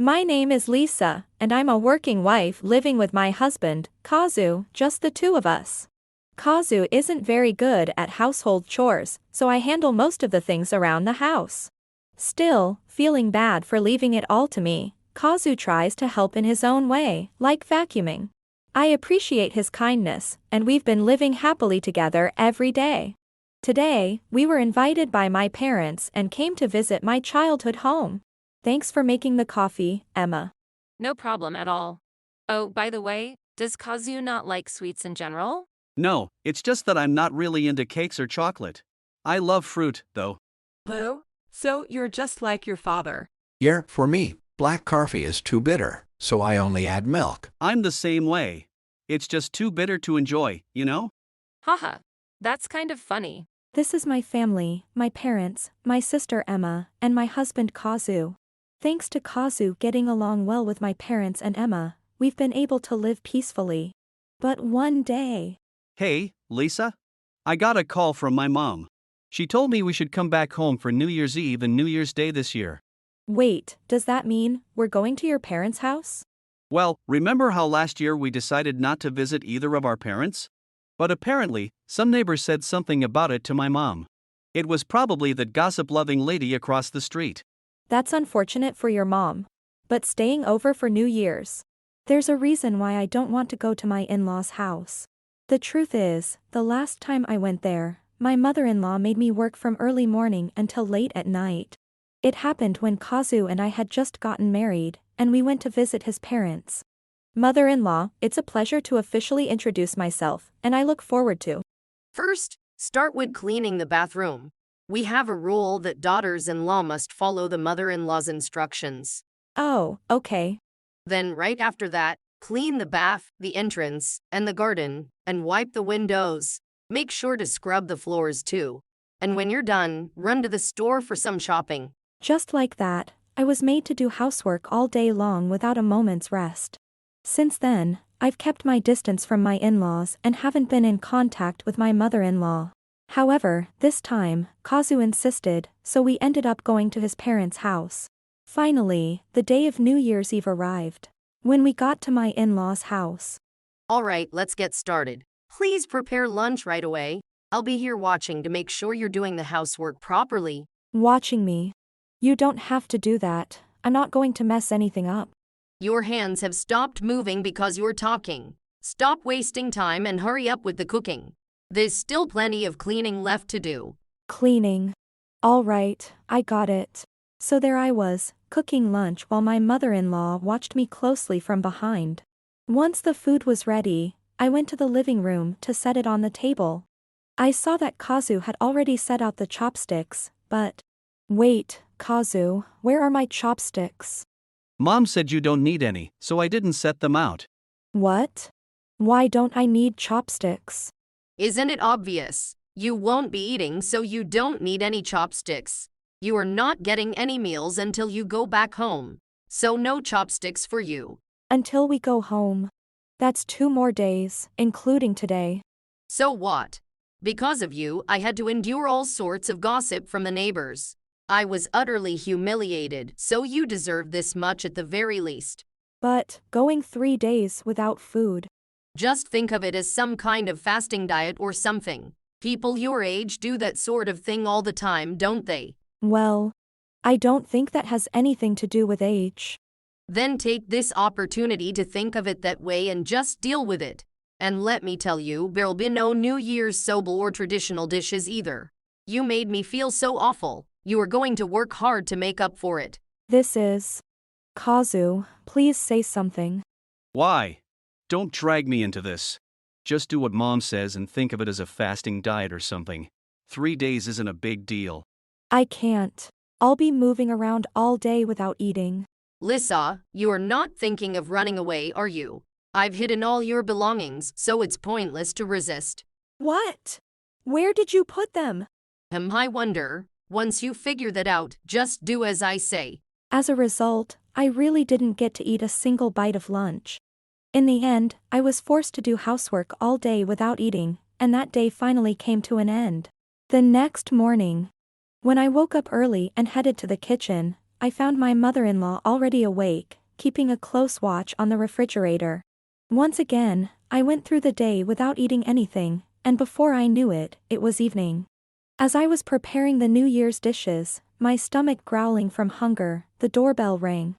My name is Lisa, and I'm a working wife living with my husband, Kazu, just the two of us. Kazu isn't very good at household chores, so I handle most of the things around the house. Still, feeling bad for leaving it all to me, Kazu tries to help in his own way, like vacuuming. I appreciate his kindness, and we've been living happily together every day. Today, we were invited by my parents and came to visit my childhood home. Thanks for making the coffee, Emma. No problem at all. Oh, by the way, does Kazu not like sweets in general? No, it's just that I'm not really into cakes or chocolate. I love fruit, though. Blue? So you're just like your father. Yeah, for me, black coffee is too bitter, so I only add milk. I'm the same way. It's just too bitter to enjoy, you know? Haha, that's kind of funny. This is my family, my parents, my sister Emma, and my husband Kazu. Thanks to Kazu getting along well with my parents and Emma, we've been able to live peacefully. But one day... Hey, Lisa? I got a call from my mom. She told me we should come back home for New Year's Eve and New Year's Day this year. Wait, does that mean we're going to your parents' house? Well, remember how last year we decided not to visit either of our parents? But apparently, some neighbors said something about it to my mom. It was probably that gossip-loving lady across the street. That's unfortunate for your mom. But staying over for New Year's. There's a reason why I don't want to go to my in-laws' house. The truth is, the last time I went there, my mother-in-law made me work from early morning until late at night. It happened when Kazu and I had just gotten married, and we went to visit his parents. Mother-in-law, it's a pleasure to officially introduce myself, and I look forward to. First, start with cleaning the bathroom. We have a rule that daughters-in-law must follow the mother-in-law's instructions. Oh, okay. Then right after that, clean the bath, the entrance, and the garden, and wipe the windows. Make sure to scrub the floors too. And when you're done, run to the store for some shopping. Just like that, I was made to do housework all day long without a moment's rest. Since then, I've kept my distance from my in-laws and haven't been in contact with my mother-in-law. However, this time, Kazu insisted, so we ended up going to his parents' house. Finally, the day of New Year's Eve arrived. When we got to my in-laws' house. All right, let's get started. Please prepare lunch right away. I'll be here watching to make sure you're doing the housework properly. Watching me? You don't have to do that. I'm not going to mess anything up. Your hands have stopped moving because you're talking. Stop wasting time and hurry up with the cooking. There's still plenty of cleaning left to do. Cleaning. All right, I got it. So there I was, cooking lunch while my mother-in-law watched me closely from behind. Once the food was ready, I went to the living room to set it on the table. I saw that Kazu had already set out the chopsticks, but... Wait, Kazu, where are my chopsticks? Mom said you don't need any, so I didn't set them out. What? Why don't I need chopsticks? Isn't it obvious? You won't be eating, so you don't need any chopsticks. You are not getting any meals until you go back home. So no chopsticks for you. Until we go home. That's 2 more days, including today. So what? Because of you, I had to endure all sorts of gossip from the neighbors. I was utterly humiliated, so you deserve this much at the very least. But, going 3 days without food. Just think of it as some kind of fasting diet or something. People your age do that sort of thing all the time, don't they? Well, I don't think that has anything to do with age. Then take this opportunity to think of it that way and just deal with it. And let me tell you, there'll be no New Year's Sobel or traditional dishes either. You made me feel so awful. You are going to work hard to make up for it. This is... Kazu, please say something. Why? Don't drag me into this. Just do what Mom says and think of it as a fasting diet or something. 3 days isn't a big deal. I can't. I'll be moving around all day without eating. Lisa, you are not thinking of running away, are you? I've hidden all your belongings, so it's pointless to resist. What? Where did you put them? I wonder. Once you figure that out, just do as I say. As a result, I really didn't get to eat a single bite of lunch. In the end, I was forced to do housework all day without eating, and that day finally came to an end. The next morning, when I woke up early and headed to the kitchen, I found my mother-in-law already awake, keeping a close watch on the refrigerator. Once again, I went through the day without eating anything, and before I knew it, it was evening. As I was preparing the New Year's dishes, my stomach growling from hunger, the doorbell rang.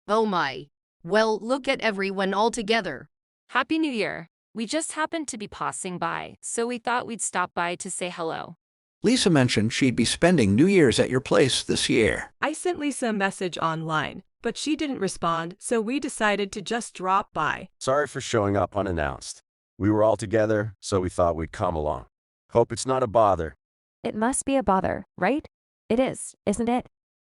Oh my. Well, look at everyone all together. Happy New Year. We just happened to be passing by, so we thought we'd stop by to say hello. Lisa mentioned she'd be spending New Year's at your place this year. I sent Lisa a message online, but she didn't respond, so we decided to just drop by. Sorry for showing up unannounced. We were all together, so we thought we'd come along. Hope it's not a bother. It must be a bother, right? It is, isn't it?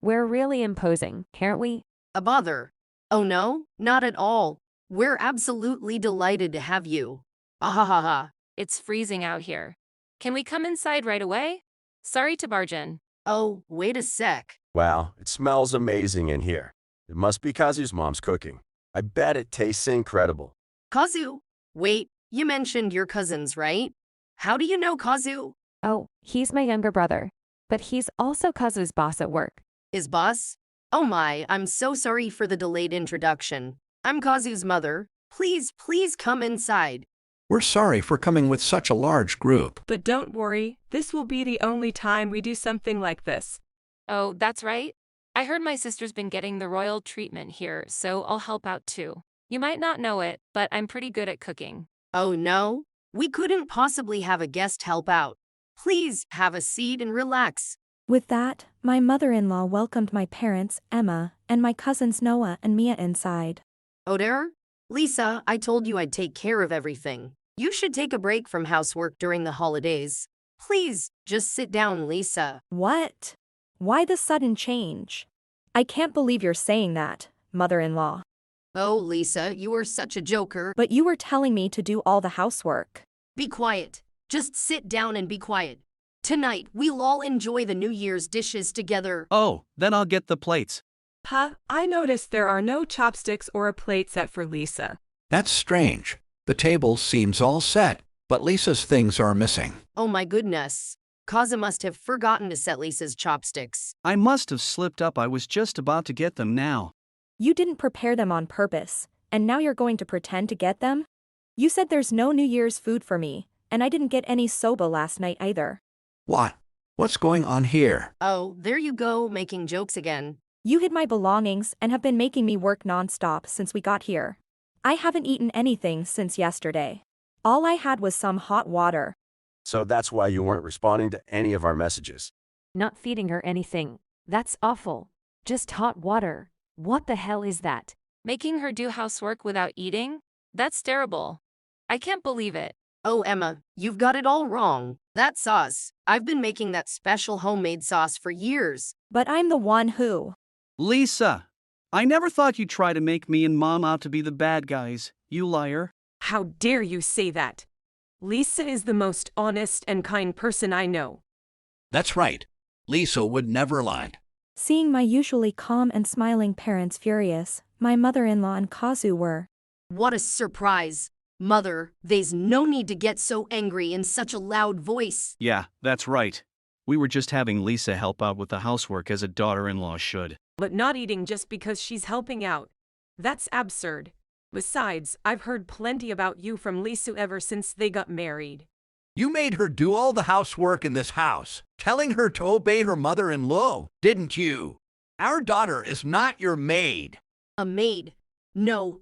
We're really imposing, aren't we? A bother? Oh no, not at all. We're absolutely delighted to have you. Ahahaha. It's freezing out here. Can we come inside right away? Sorry to barge in. Oh, wait a sec. Wow, it smells amazing in here. It must be Kazu's mom's cooking. I bet it tastes incredible. Kazu. Wait, you mentioned your cousins, right? How do you know Kazu? Oh, he's my younger brother. But he's also Kazu's boss at work. His boss? Oh my, I'm so sorry for the delayed introduction. I'm Kazu's mother. Please come inside. We're sorry for coming with such a large group. But don't worry, this will be the only time we do something like this. Oh, that's right. I heard my sister's been getting the royal treatment here, so I'll help out too. You might not know it, but I'm pretty good at cooking. Oh no, we couldn't possibly have a guest help out. Please have a seat and relax. With that, my mother-in-law welcomed my parents, Emma, and my cousins Noah and Mia inside. Oder? Lisa, I told you I'd take care of everything. You should take a break from housework during the holidays. Please, just sit down, Lisa. What? Why the sudden change? I can't believe you're saying that, mother-in-law. Oh, Lisa, you are such a joker. But you were telling me to do all the housework. Be quiet. Just sit down and be quiet. Tonight, we'll all enjoy the New Year's dishes together. Oh, then I'll get the plates. I noticed there are no chopsticks or a plate set for Lisa. That's strange. The table seems all set, but Lisa's things are missing. Oh my goodness. Kazu must have forgotten to set Lisa's chopsticks. I must have slipped up. I was just about to get them now. You didn't prepare them on purpose, and now you're going to pretend to get them? You said there's no New Year's food for me, and I didn't get any soba last night either. What? What's going on here? Oh, there you go, making jokes again. You hid my belongings and have been making me work non-stop since we got here. I haven't eaten anything since yesterday. All I had was some hot water. So that's why you weren't responding to any of our messages. Not feeding her anything. That's awful. Just hot water. What the hell is that? Making her do housework without eating? That's terrible. I can't believe it. Oh, Emma, you've got it all wrong. That sauce. I've been making that special homemade sauce for years. But I'm the one who. Lisa, I never thought you'd try to make me and Mom out to be the bad guys, you liar. How dare you say that? Lisa is the most honest and kind person I know. That's right. Lisa would never lie. Seeing my usually calm and smiling parents furious, my mother-in-law and Kazu were. What a surprise. Mother, there's no need to get so angry in such a loud voice. Yeah, that's right. We were just having Lisa help out with the housework as a daughter-in-law should. But not eating just because she's helping out. That's absurd. Besides, I've heard plenty about you from Lisa ever since they got married. You made her do all the housework in this house, telling her to obey her mother-in-law, didn't you? Our daughter is not your maid. A maid? No,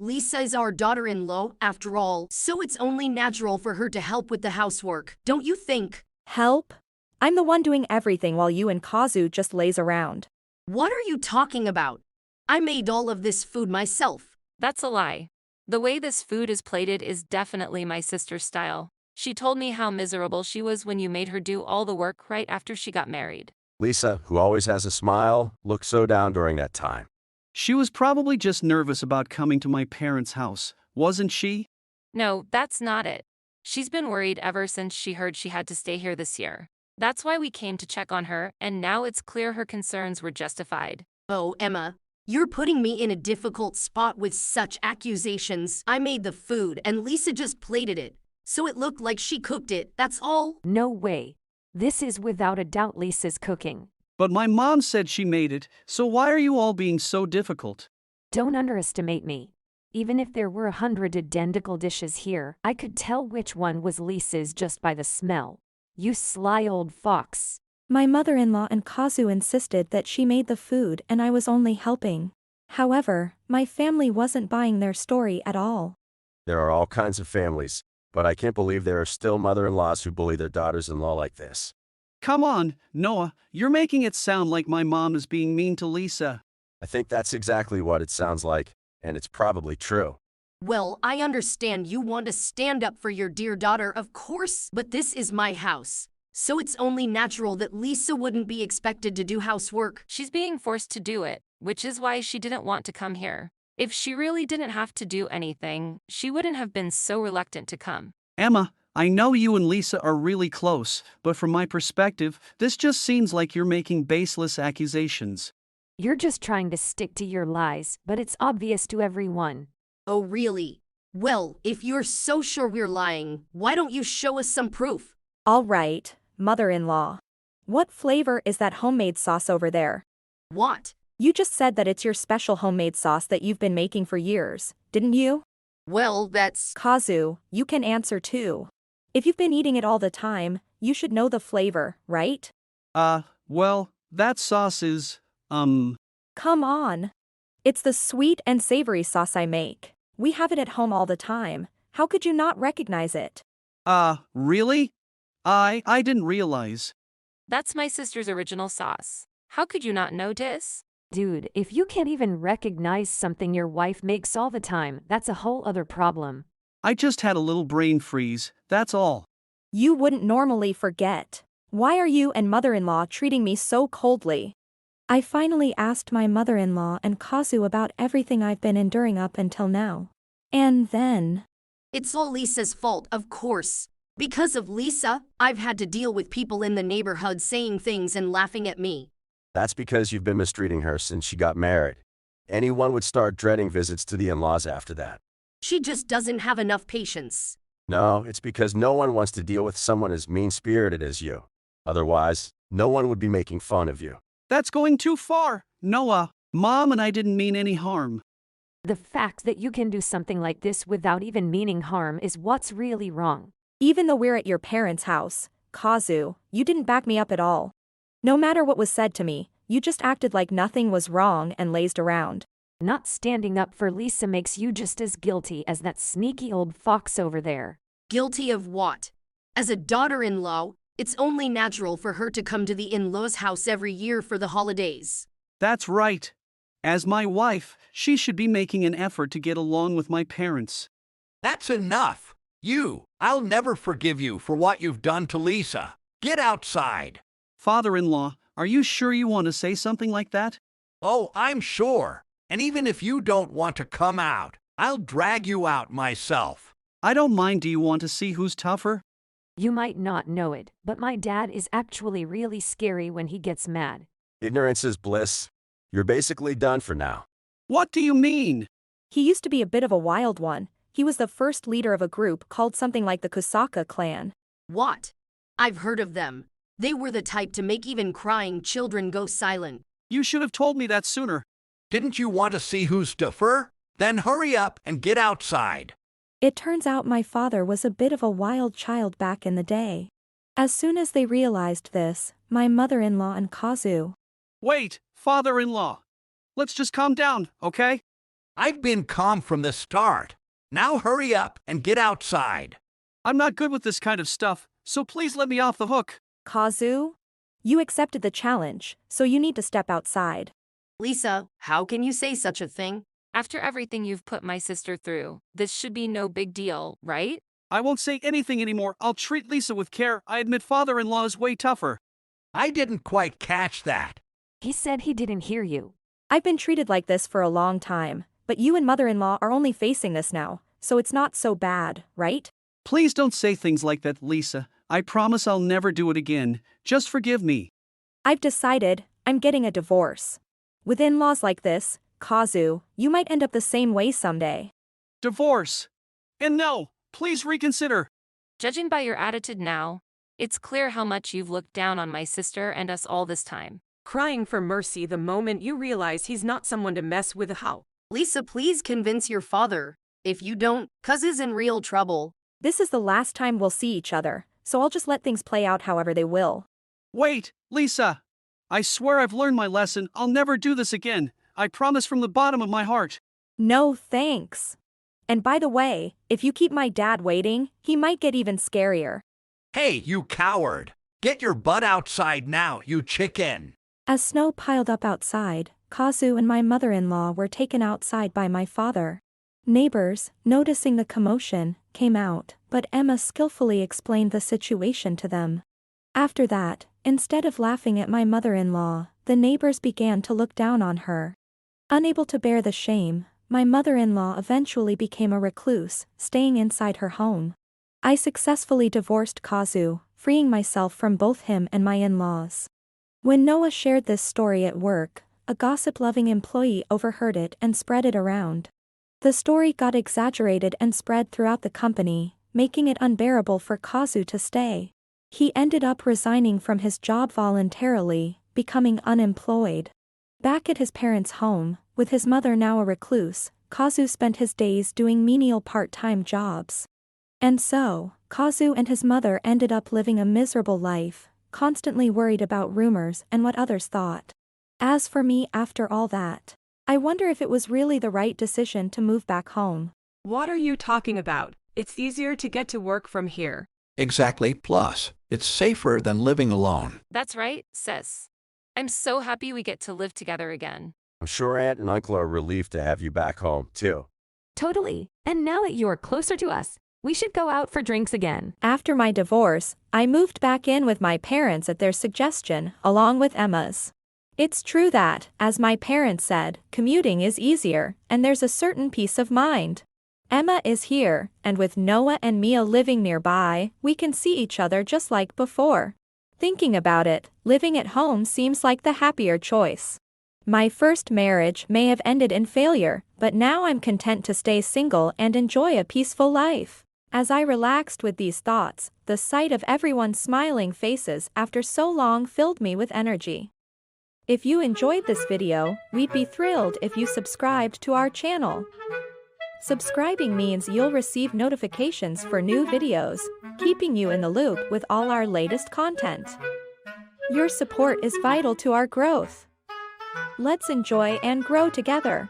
Lisa is our daughter-in-law after all, so it's only natural for her to help with the housework, don't you think? Help? I'm the one doing everything while you and Kazu just lays around. What are you talking about? I made all of this food myself. That's a lie. The way this food is plated is definitely my sister's style. She told me how miserable she was when you made her do all the work right after she got married. Lisa, who always has a smile, looked so down during that time. She was probably just nervous about coming to my parents' house, wasn't she? No, that's not it. She's been worried ever since she heard she had to stay here this year. That's why we came to check on her, and now it's clear her concerns were justified. Oh, Emma, you're putting me in a difficult spot with such accusations. I made the food and Lisa just plated it, so it looked like she cooked it, that's all. No way. This is without a doubt Lisa's cooking. But my mom said she made it, so why are you all being so difficult? Don't underestimate me. Even if there were 100 identical dishes here, I could tell which one was Lisa's just by the smell. You sly old fox. My mother-in-law and Kazu insisted that she made the food and I was only helping. However, my family wasn't buying their story at all. There are all kinds of families, but I can't believe there are still mother-in-laws who bully their daughters-in-law like this. Come on, Noah, you're making it sound like my mom is being mean to Lisa. I think that's exactly what it sounds like, and it's probably true. Well, I understand you want to stand up for your dear daughter, of course, but this is my house. So it's only natural that Lisa wouldn't be expected to do housework. She's being forced to do it, which is why she didn't want to come here. If she really didn't have to do anything, she wouldn't have been so reluctant to come. Emma, I know you and Lisa are really close, but from my perspective, this just seems like you're making baseless accusations. You're just trying to stick to your lies, but it's obvious to everyone. Oh, really? Well, if you're so sure we're lying, why don't you show us some proof? All right, mother-in-law. What flavor is that homemade sauce over there? What? You just said that it's your special homemade sauce that you've been making for years, didn't you? Well, that's... Kazu, you can answer too. If you've been eating it all the time, you should know the flavor, right? Well, that sauce is, Come on. It's the sweet and savory sauce I make. We have it at home all the time. How could you not recognize it? Really? I didn't realize. That's my sister's original sauce. How could you not notice? Dude, if you can't even recognize something your wife makes all the time, that's a whole other problem. I just had a little brain freeze, that's all. You wouldn't normally forget. Why are you and mother-in-law treating me so coldly? I finally asked my mother-in-law and Kazu about everything I've been enduring up until now. And then... It's all Lisa's fault, of course. Because of Lisa, I've had to deal with people in the neighborhood saying things and laughing at me. That's because you've been mistreating her since she got married. Anyone would start dreading visits to the in-laws after that. She just doesn't have enough patience. No, it's because no one wants to deal with someone as mean-spirited as you. Otherwise, no one would be making fun of you. That's going too far, Noah. Mom and I didn't mean any harm. The fact that you can do something like this without even meaning harm is what's really wrong. Even though we're at your parents' house, Kazu, you didn't back me up at all. No matter what was said to me, you just acted like nothing was wrong and lazed around. Not standing up for Lisa makes you just as guilty as that sneaky old fox over there. Guilty of what? As a daughter-in-law, it's only natural for her to come to the in-laws' house every year for the holidays. That's right. As my wife, she should be making an effort to get along with my parents. That's enough. I'll never forgive you for what you've done to Lisa. Get outside. Father-in-law, are you sure you want to say something like that? Oh, I'm sure. And even if you don't want to come out, I'll drag you out myself. I don't mind. Do you want to see who's tougher? You might not know it, but my dad is actually really scary when he gets mad. Ignorance is bliss. You're basically done for now. What do you mean? He used to be a bit of a wild one. He was the first leader of a group called something like the Kusaka clan. What? I've heard of them. They were the type to make even crying children go silent. You should have told me that sooner. Didn't you want to see who's tougher? Then hurry up and get outside. It turns out my father was a bit of a wild child back in the day. As soon as they realized this, my mother-in-law and Kazu... Wait, father-in-law. Let's just calm down, okay? I've been calm from the start. Now hurry up and get outside. I'm not good with this kind of stuff, so please let me off the hook. Kazu? You accepted the challenge, so you need to step outside. Lisa, how can you say such a thing? After everything you've put my sister through, this should be no big deal, right? I won't say anything anymore. I'll treat Lisa with care. I admit father-in-law is way tougher. I didn't quite catch that. He said he didn't hear you. I've been treated like this for a long time, but you and mother-in-law are only facing this now, so it's not so bad, right? Please don't say things like that, Lisa. I promise I'll never do it again. Just forgive me. I've decided I'm getting a divorce. With in-laws like this, Kazu, you might end up the same way someday. Divorce. And no, please reconsider. Judging by your attitude now, it's clear how much you've looked down on my sister and us all this time. crying for mercy the moment you realize he's not someone to mess with. How? Lisa, please convince your father. If you don't, cuz is in real trouble. This is the last time we'll see each other, so I'll just let things play out however they will. Wait, Lisa! I swear I've learned my lesson. I'll never do this again. I promise from the bottom of my heart. No thanks. And by the way, if you keep my dad waiting, he might get even scarier. Hey, you coward! Get your butt outside now, you chicken! As snow piled up outside, Kazu and my mother-in-law were taken outside by my father. Neighbors, noticing the commotion, came out, but Emma skillfully explained the situation to them. After that, instead of laughing at my mother-in-law, the neighbors began to look down on her. Unable to bear the shame, my mother-in-law eventually became a recluse, staying inside her home. I successfully divorced Kazu, freeing myself from both him and my in-laws. When Noah shared this story at work, a gossip-loving employee overheard it and spread it around. The story got exaggerated and spread throughout the company, making it unbearable for Kazu to stay. He ended up resigning from his job voluntarily, becoming unemployed. Back at his parents' home, with his mother now a recluse, Kazu spent his days doing menial part-time jobs. And so, Kazu and his mother ended up living a miserable life, constantly worried about rumors and what others thought. As for me after all that, I wonder if it was really the right decision to move back home. What are you talking about? It's easier to get to work from here. Exactly, plus, it's safer than living alone. That's right, sis. I'm so happy we get to live together again. I'm sure Aunt and Uncle are relieved to have you back home, too. Totally. And now that you're closer to us, we should go out for drinks again. After my divorce, I moved back in with my parents at their suggestion, along with Emma's. It's true that, as my parents said, commuting is easier, and there's a certain peace of mind. Emma is here, and with Noah and Mia living nearby, we can see each other just like before. Thinking about it, living at home seems like the happier choice. My first marriage may have ended in failure, but now I'm content to stay single and enjoy a peaceful life. As I relaxed with these thoughts, the sight of everyone's smiling faces after so long filled me with energy. If you enjoyed this video, we'd be thrilled if you subscribed to our channel. Subscribing means you'll receive notifications for new videos, keeping you in the loop with all our latest content. Your support is vital to our growth. Let's enjoy and grow together.